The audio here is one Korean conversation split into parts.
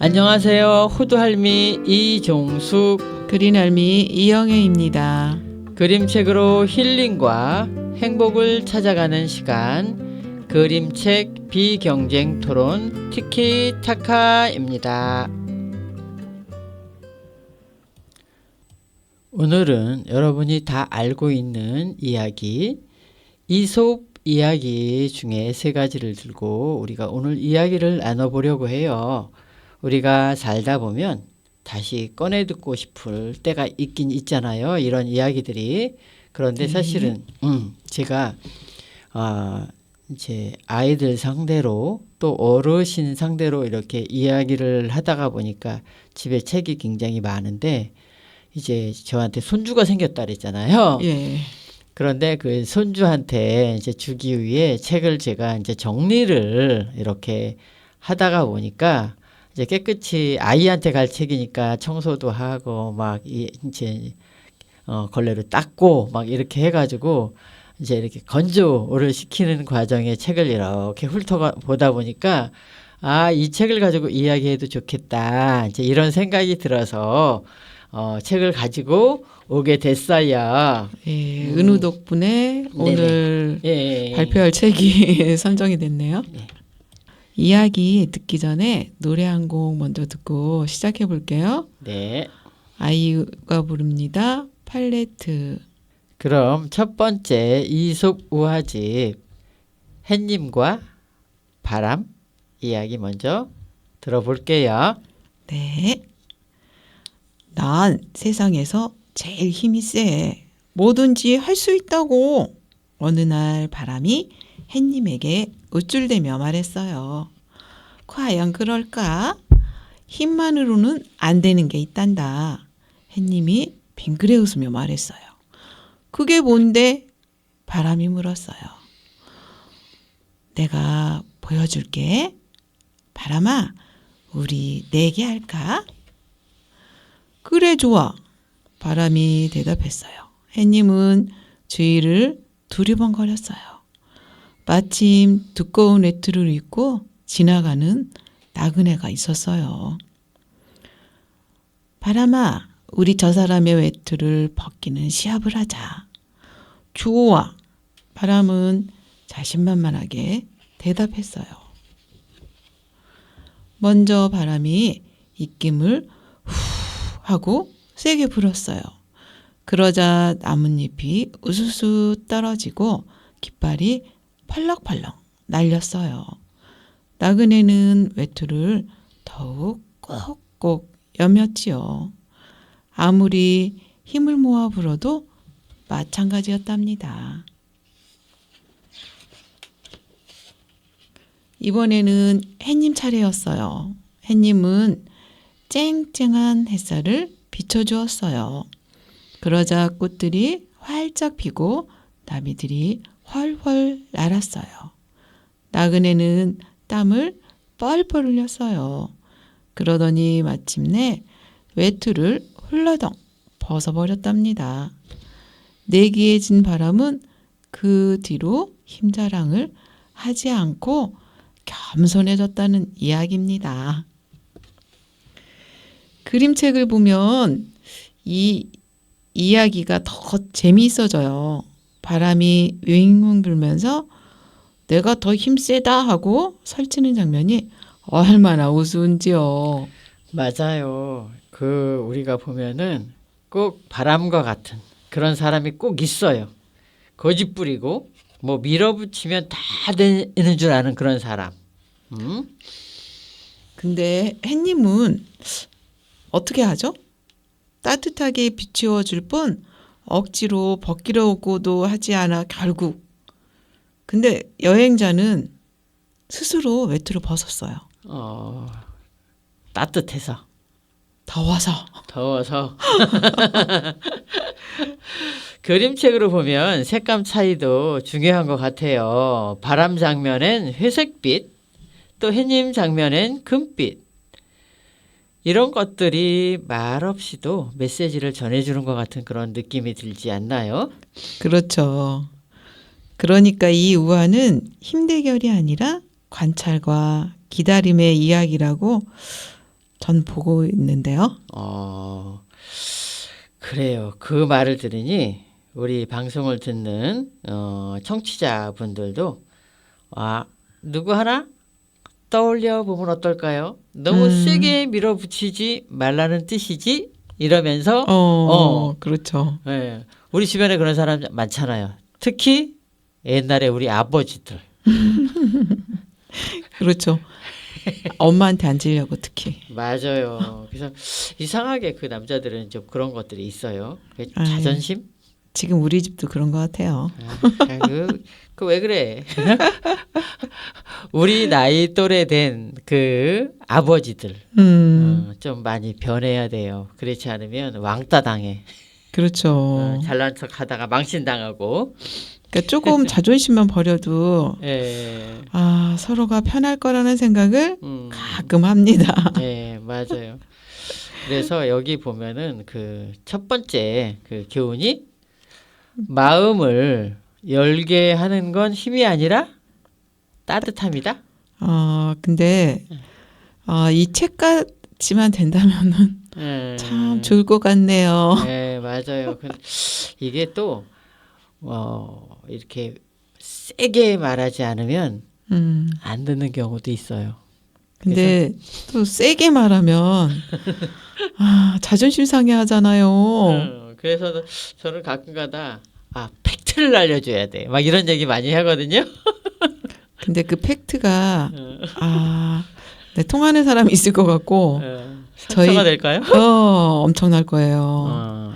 안녕하세요. 호두할미 이종숙, 그린할미 이영애입니다. 그림책으로 힐링과 행복을 찾아가는 시간, 그림책 비경쟁 토론 티키타카입니다. 오늘은 여러분이 다 알고 있는 이야기, 이솝 이야기 중에 세 가지를 들고 우리가 오늘 이야기를 나눠보려고 해요. 우리가 살다 보면 다시 꺼내 듣고 싶을 때가 있긴 있잖아요. 이런 이야기들이. 그런데 사실은 제가 이제 아이들 상대로 또 어르신 상대로 이렇게 이야기를 하다가 보니까 집에 책이 굉장히 많은데 이제 저한테 손주가 생겼다 그랬잖아요. 예. 그런데 그 손주한테 이제 주기 위해 책을 제가 이제 정리를 이렇게 하다가 보니까 이제 깨끗이 아이한테 갈 책이니까 청소도 하고 막 이제 걸레로 닦고 막 이렇게 해가지고 이제 이렇게 건조를 시키는 과정에 책을 이렇게 훑어보다 보니까 이 책을 가지고 이야기해도 좋겠다. 이제 이런 생각이 들어서 책을 가지고 오게 됐어요. 예, 은우 덕분에 오늘 예. 발표할 책이 선정이 됐네요. 네. 이야기 듣기 전에 노래 한 곡 먼저 듣고 시작해 볼게요. 네. 아이유가 부릅니다. 팔레트. 그럼 첫 번째 이솝 우화집 햇님과 바람 이야기 먼저 들어볼게요. 네. 난 세상에서 제일 힘이 세. 뭐든지 할 수 있다고. 어느 날 바람이 햇님에게 우쭐대며 말했어요. 과연 그럴까? 힘만으로는 안 되는 게 있단다. 햇님이 빙그레 웃으며 말했어요. 그게 뭔데? 바람이 물었어요. 내가 보여줄게. 바람아, 우리 내기 할까? 그래, 좋아. 바람이 대답했어요. 햇님은 주위를 두리번거렸어요. 마침 두꺼운 외투를 입고 지나가는 나그네가 있었어요. 바람아, 우리 저 사람의 외투를 벗기는 시합을 하자. 좋아. 바람은 자신만만하게 대답했어요. 먼저 바람이 입김을 후 하고 세게 불었어요. 그러자 나뭇잎이 우수수 떨어지고 깃발이 펄럭펄럭 날렸어요. 나그네는 외투를 더욱 꼭꼭 여몄지요. 아무리 힘을 모아 불어도 마찬가지였답니다. 이번에는 햇님 차례였어요. 햇님은 쨍쨍한 햇살을 비춰주었어요. 그러자 꽃들이 활짝 피고 나비들이 훨훨 날았어요. 나그네는 땀을 뻘뻘 흘렸어요. 그러더니 마침내 외투를 훌러덩 벗어버렸답니다. 내기에 진 바람은 그 뒤로 힘자랑을 하지 않고 겸손해졌다는 이야기입니다. 그림책을 보면 이 이야기가 더 재미있어져요. 바람이 윙윙 불면서 내가 더 힘세다 하고 설치는 장면이 얼마나 우스운지요. 맞아요. 우리가 보면은 꼭 바람과 같은 그런 사람이 꼭 있어요. 거짓 부리고 뭐 밀어붙이면 다 되는 줄 아는 그런 사람. 근데 햇님은 어떻게 하죠? 따뜻하게 비추어 줄 뿐 억지로 벗기려고도 하지 않아 결국. 근데 여행자는 스스로 외투를 벗었어요. 따뜻해서. 더워서. 그림책으로 보면 색감 차이도 중요한 것 같아요. 바람 장면엔 회색빛, 또 햇님 장면엔 금빛. 이런 것들이 말없이도 메시지를 전해주는 것 같은 그런 느낌이 들지 않나요? 그렇죠. 그러니까 이 우화는 힘 대결이 아니라 관찰과 기다림의 이야기라고 전 보고 있는데요. 그래요. 그 말을 들으니 우리 방송을 듣는 청취자분들도 누구 하나 떠올려 보면 어떨까요? 너무 세게 밀어붙이지 말라는 뜻이지 이러면서 그렇죠. 예, 우리 주변에 그런 사람 많잖아요. 특히 옛날에 우리 아버지들. 그렇죠. 엄마한테 앉으려고 특히. 맞아요. 그래서 이상하게 그 남자들은 좀 그런 것들이 있어요. 아유. 자존심? 지금 우리 집도 그런 것 같아요. 그 왜 그래? 우리 나이 또래 된 그 아버지들 좀 많이 변해야 돼요. 그렇지 않으면 왕따 당해. 그렇죠. 잘난 척 하다가 망신 당하고. 그러니까 조금 자존심만 버려도 예. 서로가 편할 거라는 생각을 가끔 합니다. 네, 맞아요. 그래서 여기 보면은 그 첫 번째 그 교훈이 마음을 열게 하는 건 힘이 아니라 따뜻함이다. 근데 이 책까지만 된다면은 참 좋을 것 같네요. 네, 맞아요. 이게 또 이렇게 세게 말하지 않으면 안 듣는 경우도 있어요. 근데 또 세게 말하면 자존심 상해 하잖아요. 그래서 저는 가끔가다 팩트를 알려줘야 돼. 막 이런 얘기 많이 하거든요. 근데 그 팩트가 네, 통하는 사람이 있을 것 같고 상처가 될까요? 엄청날 거예요.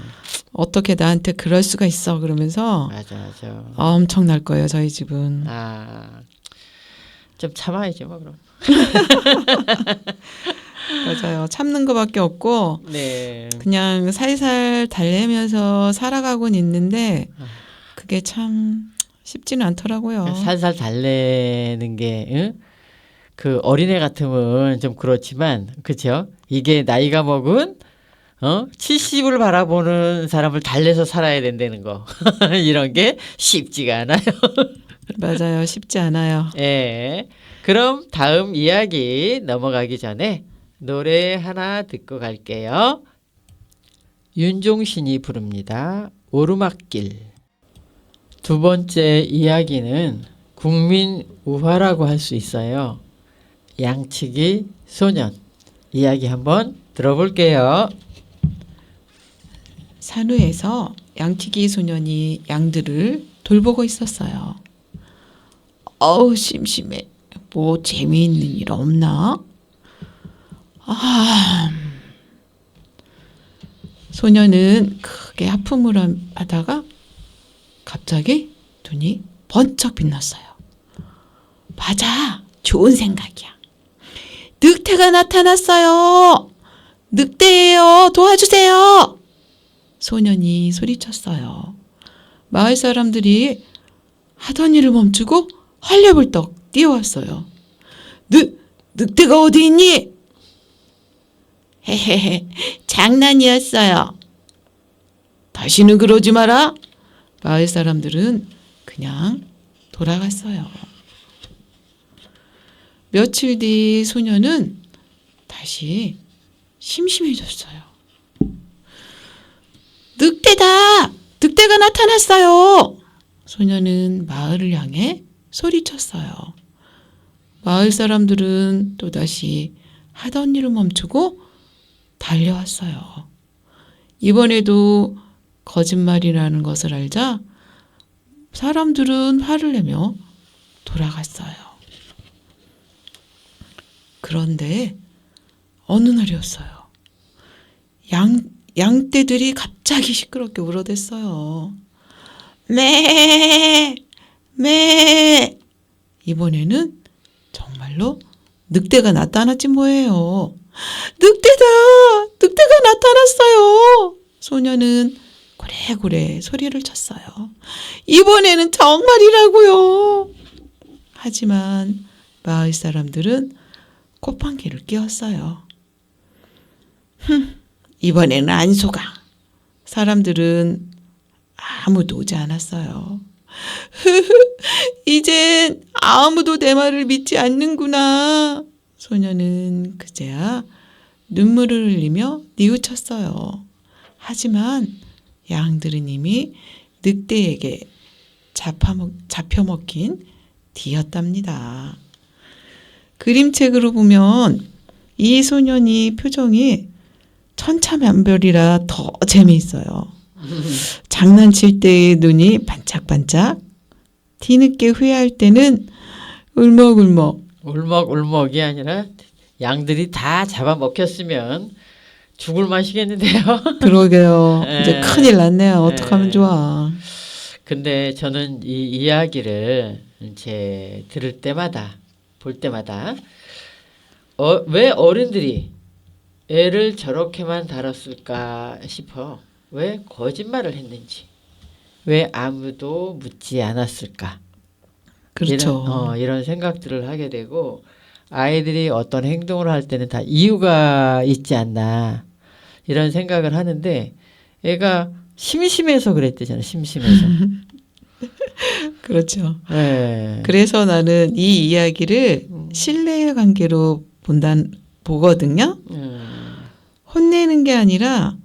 어떻게 나한테 그럴 수가 있어 그러면서 맞아. 엄청날 거예요. 저희 집은. 좀 참아야지 뭐 그럼. 맞아요. 참는 것밖에 없고 네. 그냥 살살 달래면서 살아가곤 있는데 그게 참 쉽지는 않더라고요. 살살 달래는 게 그 어린애 같으면 좀 그렇지만 그렇죠? 이게 나이가 먹은 70을 바라보는 사람을 달래서 살아야 된다는 거 이런 게 쉽지가 않아요. 맞아요. 쉽지 않아요. 예. 그럼 다음 이야기 넘어가기 전에 노래 하나 듣고 갈게요. 윤종신이 부릅니다. 오르막길. 두 번째 이야기는 국민 우화라고 할 수 있어요. 양치기 소년. 이야기 한번 들어볼게요. 산후에서 양치기 소년이 양들을 돌보고 있었어요. 어우 심심해. 뭐 재미있는 일 없나? 소년은 크게 하품을 하다가 갑자기 눈이 번쩍 빛났어요. 맞아, 좋은 생각이야. 늑대가 나타났어요. 늑대예요. 도와주세요. 소년이 소리쳤어요. 마을 사람들이 하던 일을 멈추고 헐레벌떡 뛰어왔어요. 늑대가 어디 있니? 헤헤헤, 장난이었어요. 다시는 그러지 마라. 마을 사람들은 그냥 돌아갔어요. 며칠 뒤 소녀는 다시 심심해졌어요. 늑대다! 늑대가 나타났어요! 소녀는 마을을 향해 소리쳤어요. 마을 사람들은 또다시 하던 일을 멈추고 달려왔어요. 이번에도 거짓말이라는 것을 알자 사람들은 화를 내며 돌아갔어요. 그런데 어느 날이었어요. 양떼들이 갑자기 시끄럽게 울어댔어요. 매! 매! 이번에는 정말로 늑대가 나타났지 뭐예요. 늑대다! 늑대가 나타났어요! 소녀는 고래고래 소리를 쳤어요. 이번에는 정말이라고요. 하지만 마을 사람들은 콧방귀를 뀌었어요. 이번에는 안 속아. 사람들은 아무도 오지 않았어요. 이젠 아무도 내 말을 믿지 않는구나. 소녀는 그제야 눈물을 흘리며 뉘우쳤어요. 하지만 양들은 이미 늑대에게 잡혀먹힌 뒤였답니다. 그림책으로 보면 이 소년이 표정이 천차만별이라 더 재미있어요. 장난칠 때의 눈이 반짝반짝, 뒤늦게 후회할 때는 울먹울먹. 울먹울먹이 아니라 양들이 다 잡아먹혔으면 죽을 맛이겠는데요. 그러게요. 예. 이제 큰일 났네요. 어떡하면 예. 좋아. 근데 저는 이 이야기를 이제 들을 때마다 볼 때마다 왜 어른들이 애를 저렇게만 다뤘을까 싶어. 왜 거짓말을 했는지, 왜 아무도 묻지 않았을까. 그렇죠. 이런 생각들을 하게 되고 아이들이 어떤 행동을 할 때는 다 이유가 있지 않나 이런 생각을 하는데 애가 심심해서 그랬대잖아요. 심심해서. 그렇죠. 네. 그래서 나는 이 이야기를 신뢰의 관계로 보거든요. 혼내는 게 아니라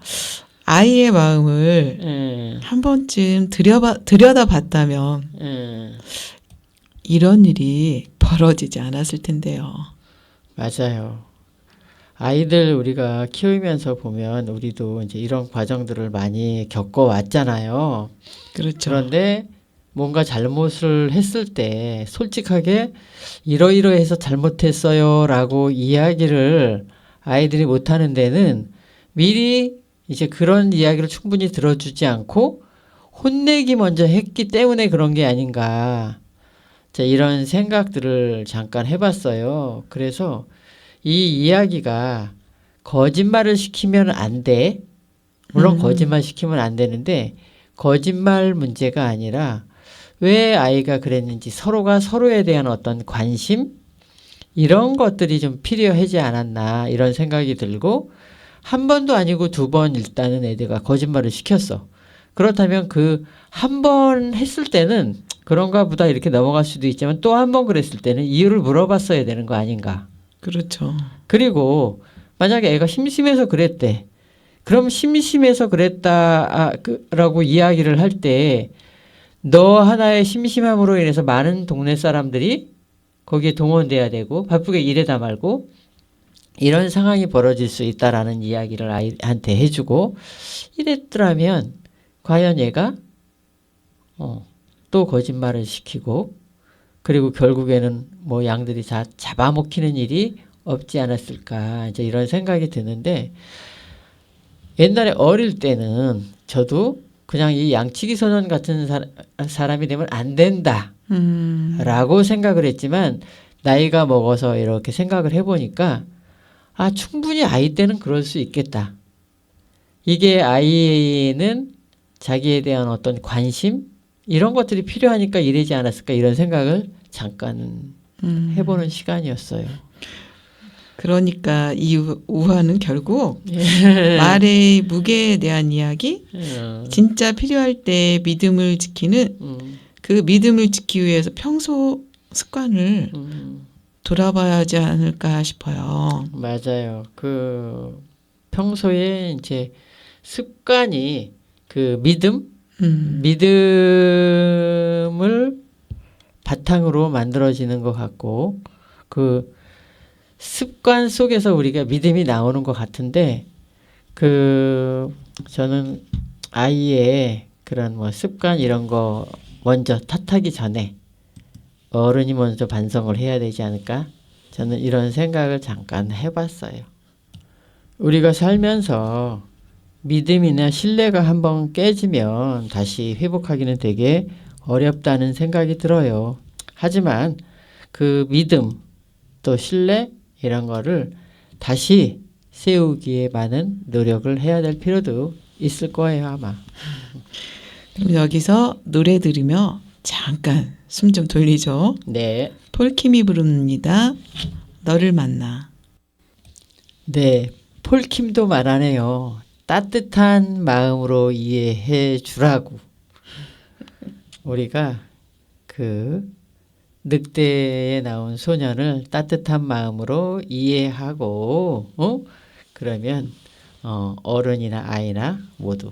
아이의 마음을 한 번쯤 들여다봤다면 이런 일이 벌어지지 않았을 텐데요. 맞아요. 아이들 우리가 키우면서 보면 우리도 이제 이런 과정들을 많이 겪어왔잖아요. 그렇죠. 그런데 뭔가 잘못을 했을 때 솔직하게 이러이러해서 잘못했어요라고 이야기를 아이들이 못하는 데는 미리 이제 그런 이야기를 충분히 들어주지 않고 혼내기 먼저 했기 때문에 그런 게 아닌가. 자, 이런 생각들을 잠깐 해봤어요. 그래서 이 이야기가 거짓말을 시키면 안 돼. 물론 거짓말 시키면 안 되는데 거짓말 문제가 아니라 왜 아이가 그랬는지 서로가 서로에 대한 어떤 관심 이런 것들이 좀 필요하지 않았나 이런 생각이 들고 한 번도 아니고 두 번 일단은 애들가 거짓말을 시켰어. 그렇다면 그 한 번 했을 때는 그런가 보다 이렇게 넘어갈 수도 있지만 또 한 번 그랬을 때는 이유를 물어봤어야 되는 거 아닌가. 그렇죠. 그리고 만약에 애가 심심해서 그랬대. 그럼 심심해서 그랬다라고 이야기를 할 때 너 하나의 심심함으로 인해서 많은 동네 사람들이 거기에 동원돼야 되고 바쁘게 일하다 말고 이런 상황이 벌어질 수 있다라는 이야기를 아이한테 해주고 이랬더라면 과연 얘가 또 거짓말을 시키고 그리고 결국에는 뭐 양들이 다 잡아먹히는 일이 없지 않았을까 이제 이런 생각이 드는데 옛날에 어릴 때는 저도 그냥 이 양치기 소년 같은 사람이 되면 안 된다 라고 생각을 했지만 나이가 먹어서 이렇게 생각을 해보니까 충분히 아이 때는 그럴 수 있겠다. 이게 아이는 자기에 대한 어떤 관심 이런 것들이 필요하니까 이러지 않았을까 이런 생각을 잠깐 해보는 시간이었어요. 그러니까 이 우화는 결국 말의 무게에 대한 이야기, 진짜 필요할 때 믿음을 지키는 그 믿음을 지키기 위해서 평소 습관을 돌아봐야 하지 않을까 싶어요. 맞아요. 그 평소에 이제 습관이 그 믿음을 바탕으로 만들어지는 것 같고 그 습관 속에서 우리가 믿음이 나오는 것 같은데 그 저는 아이의 그런 뭐 습관 이런 거 먼저 탓하기 전에 어른이 먼저 반성을 해야 되지 않을까? 저는 이런 생각을 잠깐 해봤어요. 우리가 살면서 믿음이나 신뢰가 한번 깨지면 다시 회복하기는 되게 어렵다는 생각이 들어요. 하지만 그 믿음 또 신뢰 이런 거를 다시 세우기에 많은 노력을 해야 될 필요도 있을 거예요 아마. 그럼 여기서 노래 들으며 잠깐 숨 좀 돌리죠. 네. 폴킴이 부릅니다. 너를 만나. 네. 폴킴도 말하네요. 따뜻한 마음으로 이해해 주라고. 우리가 그 늑대에 나온 소년을 따뜻한 마음으로 이해하고 그러면 어른이나 아이나 모두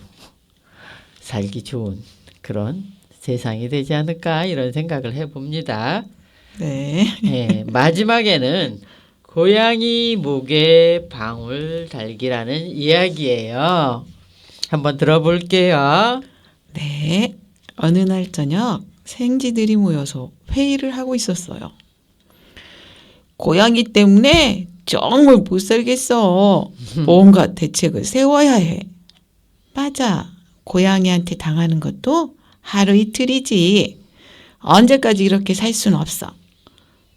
살기 좋은 그런 세상이 되지 않을까 이런 생각을 해봅니다. 네. 네, 마지막에는 고양이 목에 방울 달기라는 이야기예요. 한번 들어볼게요. 네. 어느 날 저녁 생쥐들이 모여서 회의를 하고 있었어요. 고양이 때문에 정말 못 살겠어. 뭔가 대책을 세워야 해. 맞아. 고양이한테 당하는 것도 하루 이틀이지. 언제까지 이렇게 살 순 없어.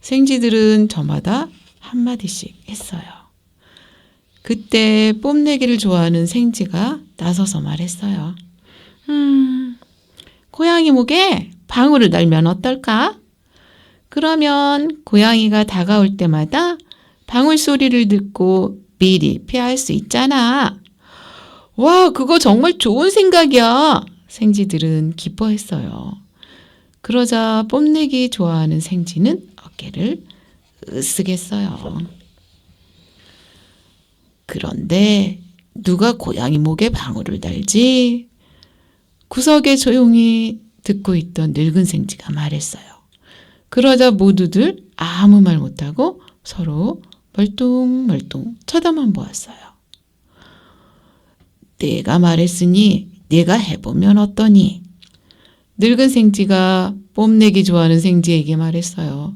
생쥐들은 저마다 한마디씩 했어요. 그때 뽐내기를 좋아하는 생쥐가 나서서 말했어요. 고양이 목에 방울을 달면 어떨까? 그러면 고양이가 다가올 때마다 방울 소리를 듣고 미리 피할 수 있잖아. 와, 그거 정말 좋은 생각이야. 생쥐들은 기뻐했어요. 그러자 뽐내기 좋아하는 생쥐는 어깨를 으쓱했어요. 그런데 누가 고양이 목에 방울을 달지? 구석에 조용히 듣고 있던 늙은 생쥐가 말했어요. 그러자 모두들 아무 말 못하고 서로 멀뚱멀뚱 쳐다만 보았어요. 내가 말했으니 네가 해보면 어떠니? 늙은 생쥐가 뽐내기 좋아하는 생쥐에게 말했어요.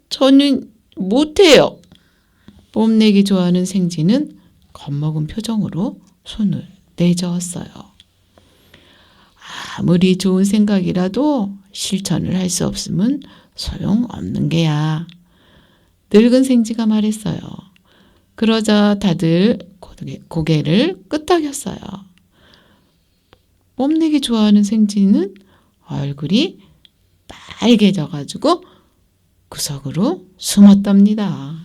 저는 못해요. 뽐내기 좋아하는 생쥐는 겁먹은 표정으로 손을 내저었어요. 아무리 좋은 생각이라도 실천을 할 수 없으면 소용없는 게야. 늙은 생쥐가 말했어요. 그러자 다들 고개를 끄덕였어요. 뽐내기 좋아하는 생쥐는 얼굴이 빨개져가지고 구석으로 숨었답니다.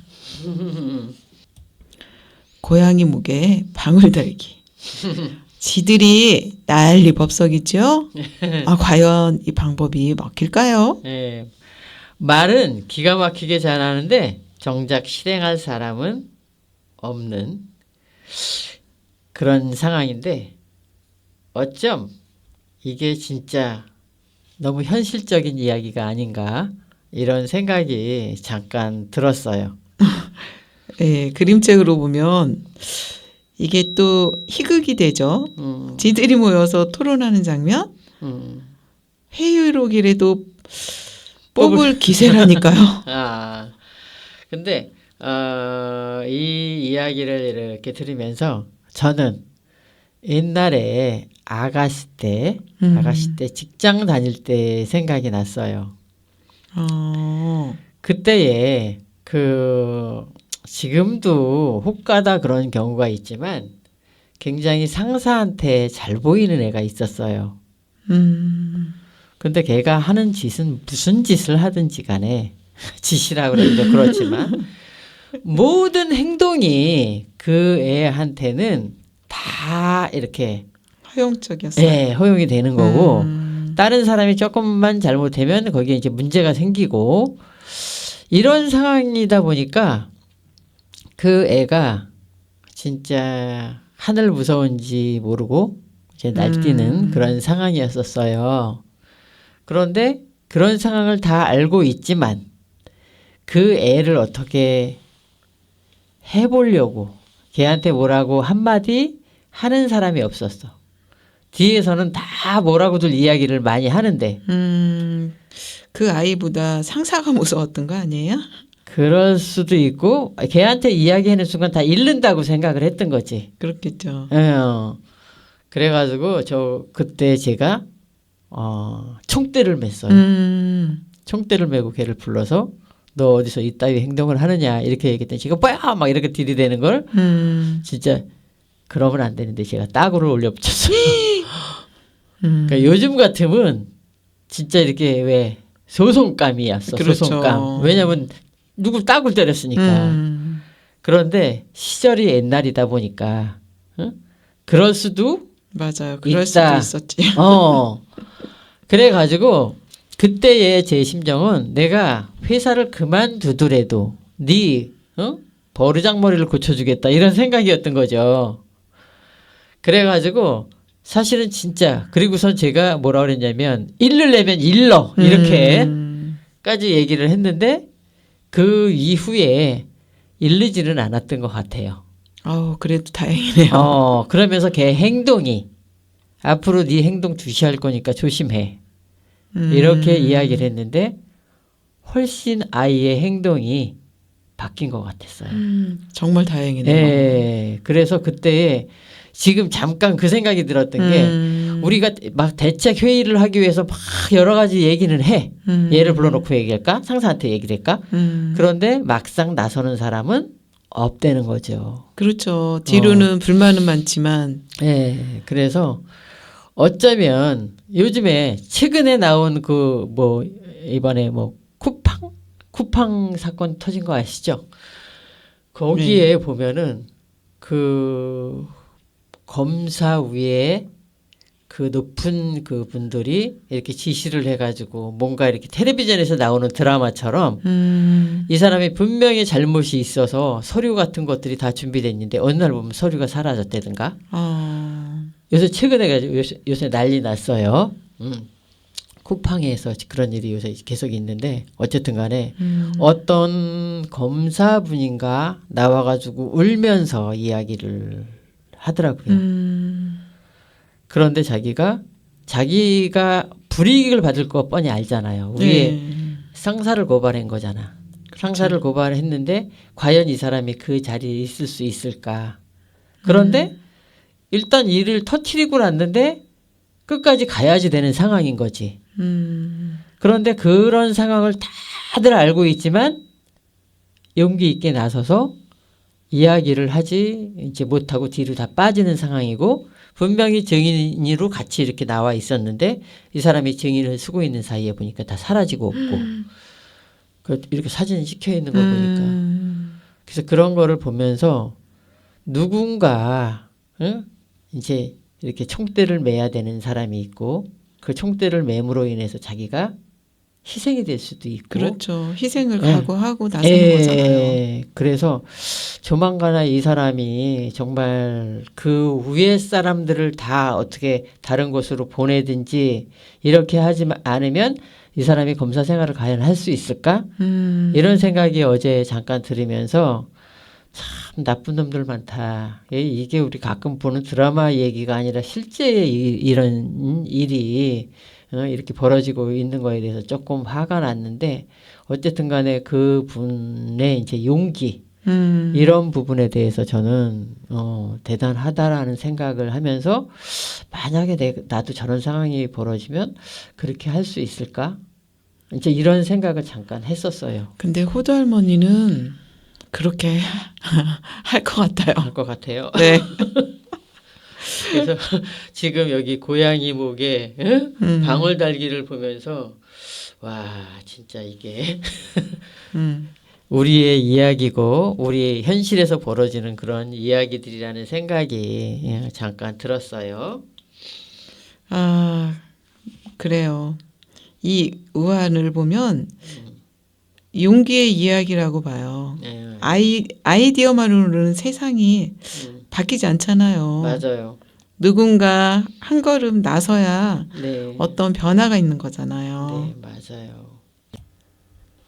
고양이 목에 방울 달기. 지들이 난리 법석이죠? 과연 이 방법이 먹힐까요? 네, 말은 기가 막히게 잘하는데 정작 실행할 사람은 없는 그런 상황인데 어쩜 이게 진짜 너무 현실적인 이야기가 아닌가 이런 생각이 잠깐 들었어요. 네, 그림책으로 보면 이게 또 희극이 되죠. 지들이 모여서 토론하는 장면. 회의록이라도 뽑을 기세라니까요. 근데 이 이야기를 이렇게 들으면서 저는 옛날에 아가씨 때 직장 다닐 때 생각이 났어요. 그때에 지금도 혹가다 그런 경우가 있지만 굉장히 상사한테 잘 보이는 애가 있었어요. 근데 걔가 하는 짓은 무슨 짓을 하든지 간에 짓이라고 그러죠. 그렇지만 모든 행동이 그 애한테는 다 이렇게 허용적이었어요. 네, 허용이 되는 거고 다른 사람이 조금만 잘못하면 거기에 이제 문제가 생기고 이런 상황이다 보니까 그 애가 진짜 하늘 무서운지 모르고 이제 날뛰는 그런 상황이었었어요. 그런데 그런 상황을 다 알고 있지만 그 애를 어떻게 해보려고 걔한테 뭐라고 한마디 하는 사람이 없었어. 뒤에서는 다 뭐라고들 이야기를 많이 하는데 그 아이보다 상사가 무서웠던 거 아니에요? 그럴 수도 있고 걔한테 이야기하는 순간 다 잃는다고 생각을 했던 거지. 그렇겠죠. 그래가지고 그때 제가 총대를 맸어요. 총대를 메고 걔를 불러서 너 어디서 이따위 행동을 하느냐 이렇게 얘기했더니 제가 뭐야 막 이렇게 들이대는 걸 진짜 그러면 안 되는데 제가 따구를 올려붙였어요. 그러니까 요즘 같으면 진짜 이렇게 왜 소송감이었어. 그렇죠. 소송감. 왜냐면 누구 따구를 때렸으니까. 그런데 시절이 옛날이다 보니까 그럴 수도 맞아요. 그럴 있다. 수도 있었지. 그래가지고 그때의 제 심정은 내가 회사를 그만두더라도 버르장머리를 고쳐주겠다 이런 생각이었던 거죠. 그래가지고 사실은 진짜 그리고선 제가 뭐라 그랬냐면 일을 내면 일러 이렇게까지 얘기를 했는데 그 이후에 일르지는 않았던 것 같아요. 그래도 다행이네요. 그러면서 걔 행동이 앞으로 네 행동 주시할 거니까 조심해. 이렇게 이야기를 했는데 훨씬 아이의 행동이 바뀐 것 같았어요. 정말 다행이네요. 네, 그래서 그때 지금 잠깐 그 생각이 들었던 게 우리가 막 대책 회의를 하기 위해서 막 여러 가지 얘기는 해. 얘를 불러놓고 얘기할까? 상사한테 얘기를 할까? 그런데 막상 나서는 사람은 없다는 거죠. 그렇죠. 뒤로는 불만은 많지만. 네, 그래서 어쩌면 요즘에 최근에 나온 그 뭐 이번에 뭐 쿠팡 사건 터진 거 아시죠? 거기에 보면은 그 검사 위에 그 높은 그 분들이 이렇게 지시를 해가지고 뭔가 이렇게 텔레비전에서 나오는 드라마처럼 이 사람이 분명히 잘못이 있어서 서류 같은 것들이 다 준비됐는데 어느 날 보면 서류가 사라졌다든가. 요새 최근에 가지고 요새 난리 났어요. 쿠팡에서 그런 일이 요새 계속 있는데 어쨌든 간에 어떤 검사분인가 나와가지고 울면서 이야기를 하더라고요. 그런데 자기가 불이익을 받을 거 뻔히 알잖아요. 위에 상사를 고발한 거잖아. 그렇죠. 상사를 고발했는데 과연 이 사람이 그 자리에 있을 수 있을까. 그런데 일단 일을 터트리고 났는데 끝까지 가야지 되는 상황인 거지. 그런데 그런 상황을 다들 알고 있지만 용기 있게 나서서 이야기를 하지 이제 못하고 뒤로 다 빠지는 상황이고 분명히 증인으로 같이 이렇게 나와 있었는데 이 사람이 증인을 쓰고 있는 사이에 보니까 다 사라지고 없고 이렇게 사진 찍혀 있는 거 보니까 그래서 그런 거를 보면서 누군가 이제 이렇게 총대를 매야 되는 사람이 있고 그 총대를 매므로 인해서 자기가 희생이 될 수도 있고 그렇죠. 희생을 각오하고 나서는 거잖아요. 그래서 조만간에 이 사람이 정말 그 위에 사람들을 다 어떻게 다른 곳으로 보내든지 이렇게 하지 않으면 이 사람이 검사 생활을 과연 할 수 있을까? 이런 생각이 어제 잠깐 들으면서 참 나쁜 놈들 많다. 이게 우리 가끔 보는 드라마 얘기가 아니라 실제 이런 일이 이렇게 벌어지고 있는 거에 대해서 조금 화가 났는데 어쨌든 간에 그 분의 이제 용기 이런 부분에 대해서 저는 대단하다라는 생각을 하면서 만약에 나도 저런 상황이 벌어지면 그렇게 할 수 있을까? 이제 이런 생각을 잠깐 했었어요. 근데 호두 할머니는 그렇게 할 것 같아요. 할 것 같아요. 네. 그래서 지금 여기 고양이 목에 방울 달기를 보면서 와 진짜 이게 우리의 이야기고 우리 현실에서 벌어지는 그런 이야기들이라는 생각이 잠깐 들었어요. 그래요. 이 우한을 보면 용기의 이야기라고 봐요. 아이디어만으로는 세상이 바뀌지 않잖아요. 맞아요. 누군가 한 걸음 나서야 네. 어떤 변화가 있는 거잖아요. 네, 맞아요.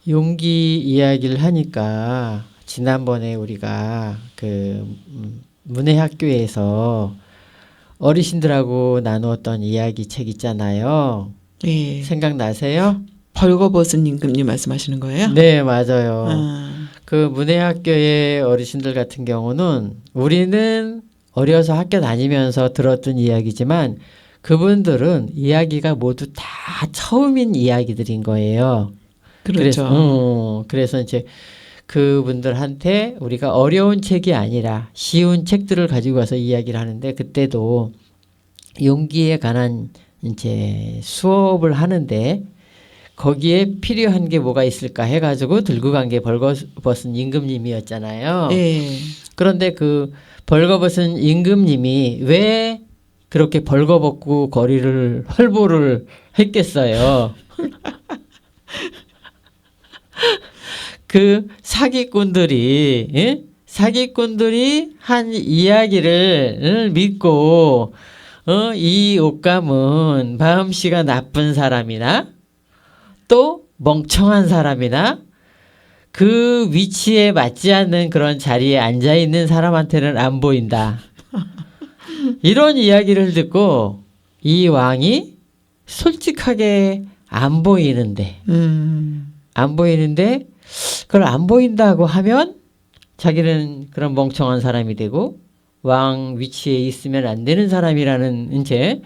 용기 이야기를 하니까 지난번에 우리가 그 문해학교에서 어르신들하고 나누었던 이야기 책 있잖아요. 네. 생각나세요? 벌거벗은 임금님 말씀하시는 거예요? 네, 맞아요. 그 문해학교의 어르신들 같은 경우는 우리는 어려서 학교 다니면서 들었던 이야기지만 그분들은 이야기가 모두 다 처음인 이야기들인 거예요. 그렇죠. 그래서 이제 그분들한테 우리가 어려운 책이 아니라 쉬운 책들을 가지고 와서 이야기를 하는데 그때도 용기에 관한 이제 수업을 하는데 거기에 필요한 게 뭐가 있을까 해가지고 들고 간 게 벌거벗은 임금님이었잖아요. 네. 그런데 그 벌거벗은 임금님이 왜 그렇게 벌거벗고 거리를 활보를 했겠어요. 그 사기꾼들이 사기꾼들이 한 이야기를 믿고 이 옥감은 마음씨가 나쁜 사람이나 또 멍청한 사람이나 그 위치에 맞지 않는 그런 자리에 앉아 있는 사람한테는 안 보인다. 이런 이야기를 듣고 이 왕이 솔직하게 안 보이는데 그걸 안 보인다고 하면 자기는 그런 멍청한 사람이 되고 왕 위치에 있으면 안 되는 사람이라는 이제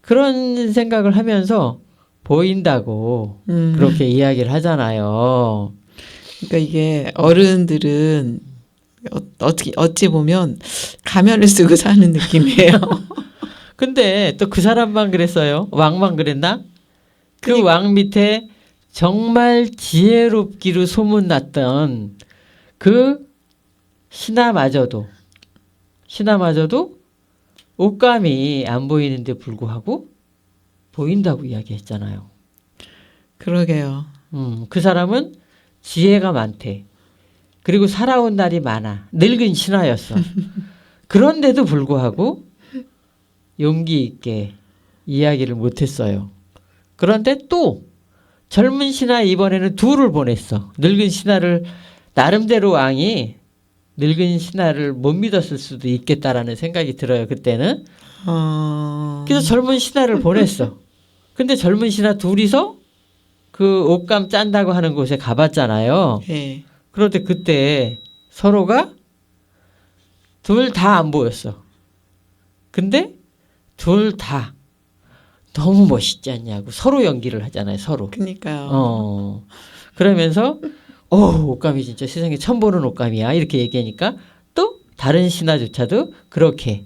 그런 생각을 하면서 보인다고 그렇게 이야기를 하잖아요. 그러니까 이게 어른들은 어찌 보면 가면을 쓰고 사는 느낌이에요. 근데 또 그 사람만 그랬어요? 왕만 그랬나? 그 왕 밑에 정말 지혜롭기로 소문났던 그 신하마저도 옷감이 안 보이는데 불구하고 보인다고 이야기했잖아요. 그러게요. 그 사람은 지혜가 많대. 그리고 살아온 날이 많아. 늙은 신하였어. 그런데도 불구하고 용기 있게 이야기를 못했어요. 그런데 또 젊은 신하 이번에는 둘을 보냈어. 늙은 신하를 나름대로 왕이 늙은 신하를 못 믿었을 수도 있겠다라는 생각이 들어요. 그때는. 그래서 젊은 신하를 보냈어. 근데 젊은 신하 둘이서 그 옷감 짠다고 하는 곳에 가봤잖아요. 네. 그런데 그때 서로가 둘 다 안 보였어. 근데 둘 다 너무 멋있지 않냐고 서로 연기를 하잖아요. 서로. 그러니까요. 그러면서 옷감이 진짜 세상에 처음 보는 옷감이야 이렇게 얘기하니까 또 다른 신하조차도 그렇게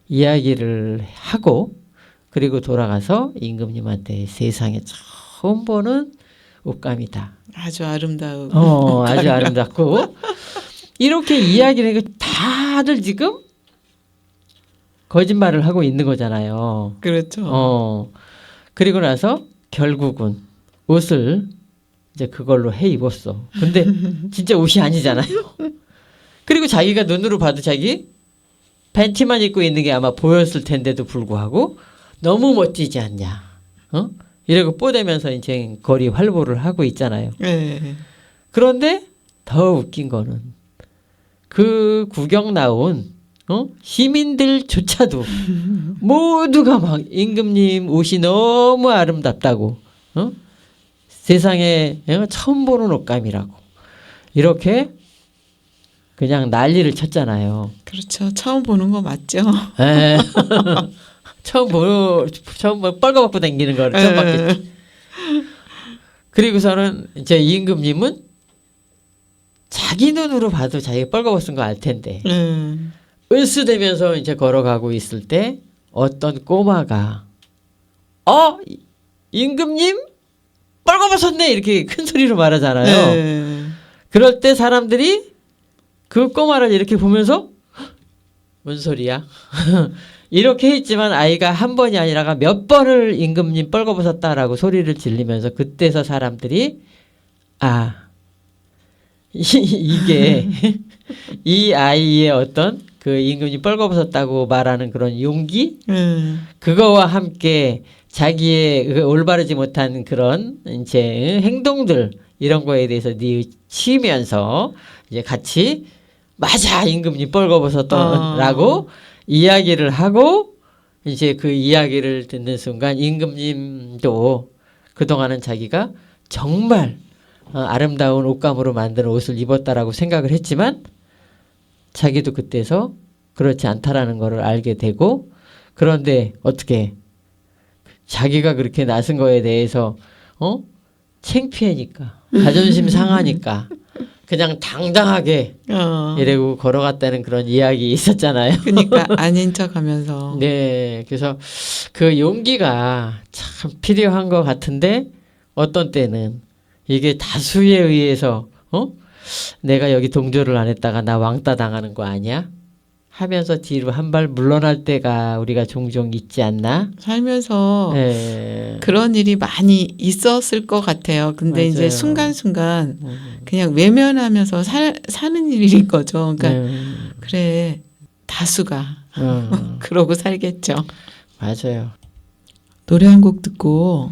이야기를 하고 그리고 돌아가서 임금님한테 세상에 처음 보는 옷감이다. 아주 아름다워. 아주 아름답고 이렇게 이야기를 하니까 다들 지금 거짓말을 하고 있는 거잖아요. 그렇죠. 그리고 나서 결국은 옷을 이제 그걸로 해 입었어. 근데 진짜 옷이 아니잖아요. 그리고 자기가 눈으로 봐도 자기 팬티만 입고 있는 게 아마 보였을 텐데도 불구하고 너무 멋지지 않냐. 이러고 뽀대면서 이제 거리 활보를 하고 있잖아요. 네. 그런데 더 웃긴 거는 그 구경 나온 시민들조차도 모두가 막 임금님 옷이 너무 아름답다고 세상에 처음 보는 옷감이라고 이렇게 그냥 난리를 쳤잖아요. 그렇죠. 처음 보는 거 맞죠? 에. 처음 뻘거벗고 다니는 거를 처음 봤겠지. 그리고서는 이제 임금님은 자기 눈으로 봐도 자기가 뻘거벗은 거 알 텐데 으스대면서 이제 걸어가고 있을 때 어떤 꼬마가 임금님 뻘거벗었네 이렇게 큰 소리로 말하잖아요. 그럴 때 사람들이 그 꼬마를 이렇게 보면서 뭔 소리야? 이렇게 했지만 아이가 한 번이 아니라 몇 번을 임금님 뻘거벗었다라고 소리를 질리면서 그때서 사람들이 이게 이 아이의 어떤 그 임금님 뻘거벗었다고 말하는 그런 용기 그거와 함께 자기의 그 올바르지 못한 그런 이제 행동들 이런 거에 대해서 뉘우치면서 이제 같이 맞아 임금님 뻘거벗었다라고 이야기를 하고 이제 그 이야기를 듣는 순간 임금님도 그동안은 자기가 정말 아름다운 옷감으로 만든 옷을 입었다라고 생각을 했지만 자기도 그때서 그렇지 않다라는 것을 알게 되고 그런데 어떻게 자기가 그렇게 나선 거에 대해서 창피하니까 자존심 상하니까 그냥 당당하게 이래고 걸어갔다는 그런 이야기 있었잖아요. 그러니까 아닌 척하면서. 네, 그래서 그 용기가 참 필요한 것 같은데 어떤 때는 이게 다수에 의해서 내가 여기 동조를 안 했다가 나 왕따 당하는 거 아니야? 하면서 뒤로 한 발 물러날 때가 우리가 종종 있지 않나? 살면서 네. 그런 일이 많이 있었을 것 같아요. 근데 맞아요. 이제 순간순간 그냥 외면하면서 사는 일인 거죠. 그러니까 네. 그래 다수가 그러고 살겠죠. 맞아요. 노래 한 곡 듣고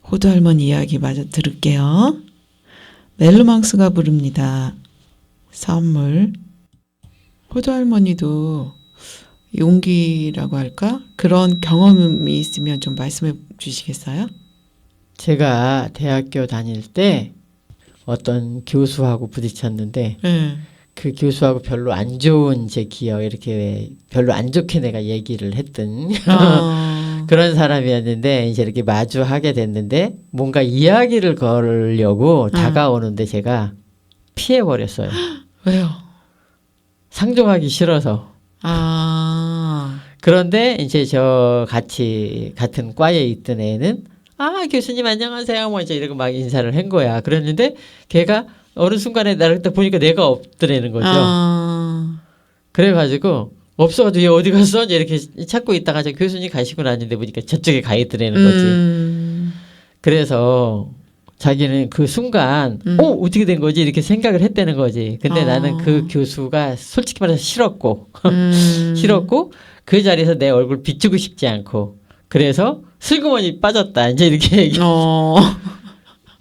호두 할머니 이야기 마저 들을게요. 멜로망스가 부릅니다. 선물. 호두 할머니도 용기라고 할까? 그런 경험이 있으면 좀 말씀해 주시겠어요? 제가 대학교 다닐 때 어떤 교수하고 부딪혔는데 네. 그 교수하고 별로 안 좋은 제 기억 이렇게 별로 안 좋게 내가 얘기를 했던 그런 사람이었는데 이제 이렇게 마주하게 됐는데 뭔가 이야기를 걸으려고 다가오는데 제가 피해버렸어요. 왜요? 상종하기 싫어서. 그런데 이제 저 같은 과에 있던 애는 교수님 안녕하세요 뭐 이제 이러고 막 인사를 한 거야. 그랬는데 걔가 어느 순간에 나를 딱 보니까 내가 없더라는 거죠. 그래가지고 없어가지고 얘 어디 갔어? 이렇게 찾고 있다가 저 교수님 가시고 났는데 보니까 저쪽에 가 있더라는 거지. 그래서 자기는 그 순간 어떻게 된 거지? 이렇게 생각을 했다는 거지. 근데 나는 그 교수가 솔직히 말해서 싫었고 싫었고 그 자리에서 내 얼굴 비추고 싶지 않고 그래서 슬그머니 빠졌다. 이제 이렇게 얘기.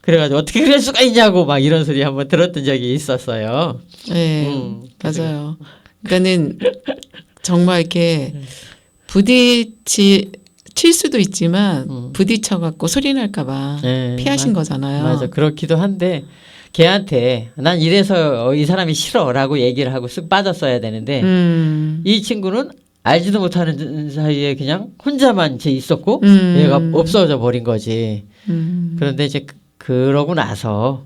그래가지고 어떻게 그럴 수가 있냐고 막 이런 소리 한번 들었던 적이 있었어요. 네, 맞아요. 그러니까는 정말 이렇게 칠 수도 있지만 부딪혀갖고 소리 날까봐 피하신 거잖아요. 맞아, 그렇기도 한데 걔한테 난 이래서 이 사람이 싫어라고 얘기를 하고 쓱 빠졌어야 되는데 이 친구는 알지도 못하는 사이에 그냥 혼자만 제 있었고 얘가 없어져 버린 거지. 그런데 이제 그러고 나서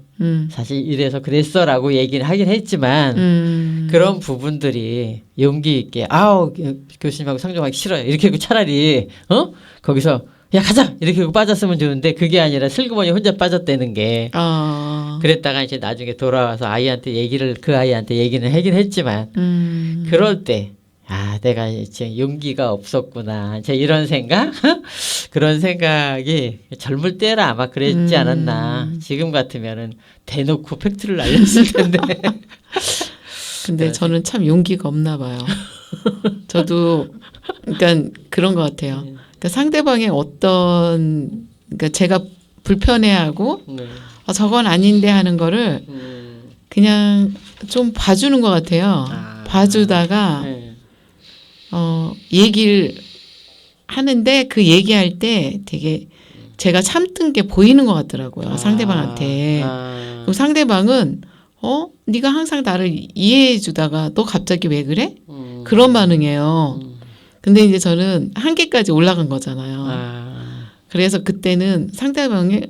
사실 이래서 그랬어라고 얘기를 하긴 했지만 그런 부분들이 용기 있게 교수님하고 상종하기 싫어요 이렇게 하고 차라리 거기서 야 가자 이렇게 하고 빠졌으면 좋은데 그게 아니라 슬그머니 혼자 빠졌다는 게 그랬다가 이제 나중에 돌아와서 그 아이한테 얘기는 하긴 했지만 그럴 때 내가 이제 용기가 없었구나. 제 이런 생각? 그런 생각이 젊을 때라 아마 그랬지 않았나. 지금 같으면은 대놓고 팩트를 알렸을 텐데. 근데 저는 참 용기가 없나 봐요. 저도 그러니까 그런 것 같아요. 그러니까 상대방의 그러니까 제가 불편해하고 저건 아닌데 하는 거를 그냥 좀 봐주는 것 같아요. 봐주다가 얘기를 하는데 그 얘기할 때 되게 제가 참던 게 보이는 것 같더라고요. 상대방한테. 그럼 상대방은 네가 항상 나를 이해해 주다가 너 갑자기 왜 그래? 그런 반응이에요. 근데 이제 저는 한계까지 올라간 거잖아요. 그래서 그때는 상대방이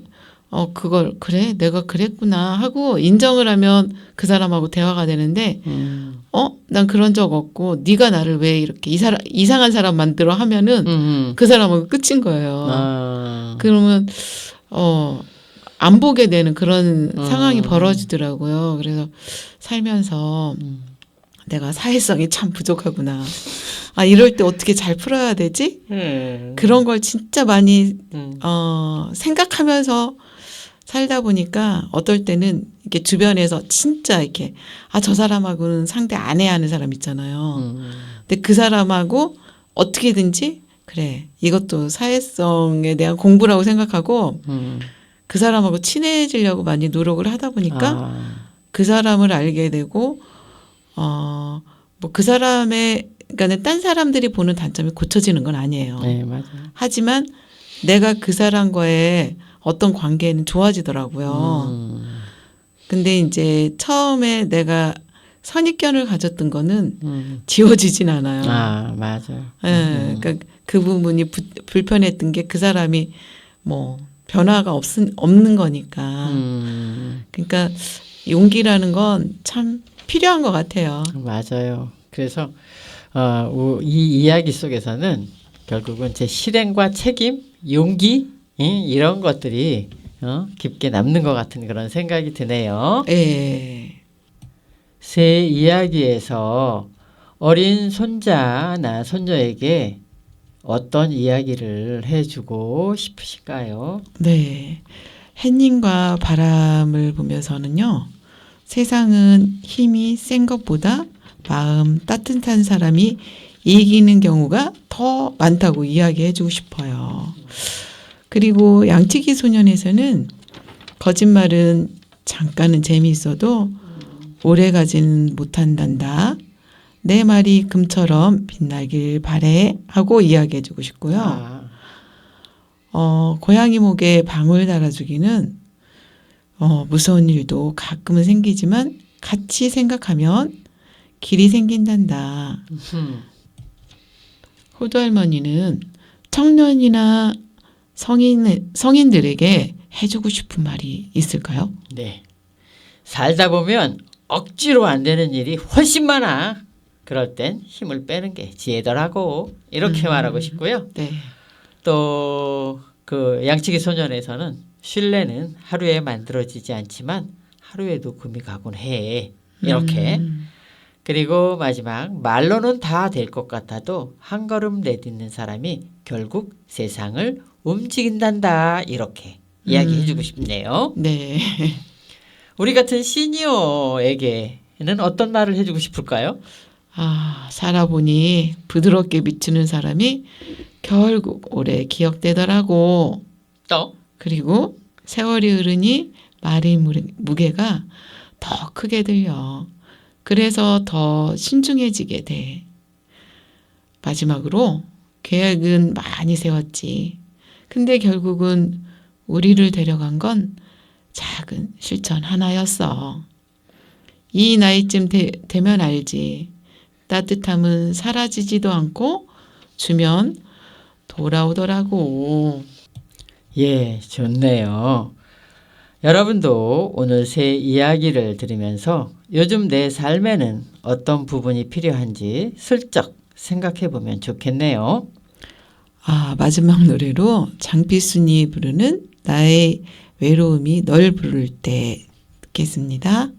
그걸 그래 내가 그랬구나 하고 인정을 하면 그 사람하고 대화가 되는데 난 그런 적 없고 네가 나를 왜 이렇게 이상한 사람 만들어 하면은 그 사람하고 끝인 거예요. 그러면 안 보게 되는 그런 상황이 벌어지더라고요. 그래서 살면서 내가 사회성이 참 부족하구나. 이럴 때 어떻게 잘 풀어야 되지? 그런 걸 진짜 많이 생각하면서 살다 보니까 어떨 때는 이렇게 주변에서 진짜 이렇게 저 사람하고는 상대 안 해야 하는 사람 있잖아요. 근데 그 사람하고 어떻게든지 그래 이것도 사회성에 대한 공부라고 생각하고 그 사람하고 친해지려고 많이 노력을 하다 보니까 그 사람을 알게 되고 뭐 그 사람의 그러니까 딴 사람들이 보는 단점이 고쳐지는 건 아니에요. 네, 맞아요. 하지만 내가 그 사람과의 어떤 관계는 좋아지더라고요. 근데 이제 처음에 내가 선입견을 가졌던 거는 지워지진 않아요. 맞아요. 그러니까 그 부분이 불편했던 게 그 사람이 뭐 변화가 없는 거니까. 그러니까 용기라는 건 참 필요한 것 같아요. 맞아요. 그래서 이 이야기 속에서는 결국은 제 실행과 책임, 용기 이런 것들이 깊게 남는 것 같은 그런 생각이 드네요. 예. 새 이야기에서 어린 손자나 손녀에게 어떤 이야기를 해주고 싶으실까요? 네. 햇님과 바람을 보면서는요. 세상은 힘이 센 것보다 마음 따뜻한 사람이 이기는 경우가 더 많다고 이야기해 주고 싶어요. 그리고 양치기 소년에서는 거짓말은 잠깐은 재미있어도 오래 가지는 못한단다. 내 말이 금처럼 빛나길 바래 하고 이야기해 주고 싶고요. 고양이 목에 방울 달아주기는 무서운 일도 가끔은 생기지만 같이 생각하면 길이 생긴단다. 호두 할머니는 청년이나 성인들에게 해주고 싶은 말이 있을까요? 네. 살다 보면 억지로 안 되는 일이 훨씬 많아. 그럴 땐 힘을 빼는 게 지혜더라고. 이렇게 말하고 싶고요. 네. 또 그 양치기 소년에서는 신뢰는 하루에 만들어지지 않지만 하루에도 금이 가곤 해. 이렇게. 그리고 마지막 말로는 다 될 것 같아도 한 걸음 내딛는 사람이 결국 세상을 움직인단다. 이렇게 이야기해주고 싶네요. 네. 우리 같은 시니어에게는 어떤 말을 해주고 싶을까요? 살아보니 부드럽게 비추는 사람이 결국 오래 기억되더라고. 또? 그리고 세월이 흐르니 말의 무게가 더 크게 들려. 그래서 더 신중해지게 돼. 마지막으로 계획은 많이 세웠지. 근데 결국은 우리를 데려간 건 작은 실천 하나였어. 이 나이쯤 되면 알지. 따뜻함은 사라지지도 않고 주면 돌아오더라고. 예, 좋네요. 여러분도 오늘 새 이야기를 들으면서 요즘 내 삶에는 어떤 부분이 필요한지 슬쩍 생각해 보면 좋겠네요. 마지막 노래로 장필순이 부르는 나의 외로움이 널 부를 때 듣겠습니다.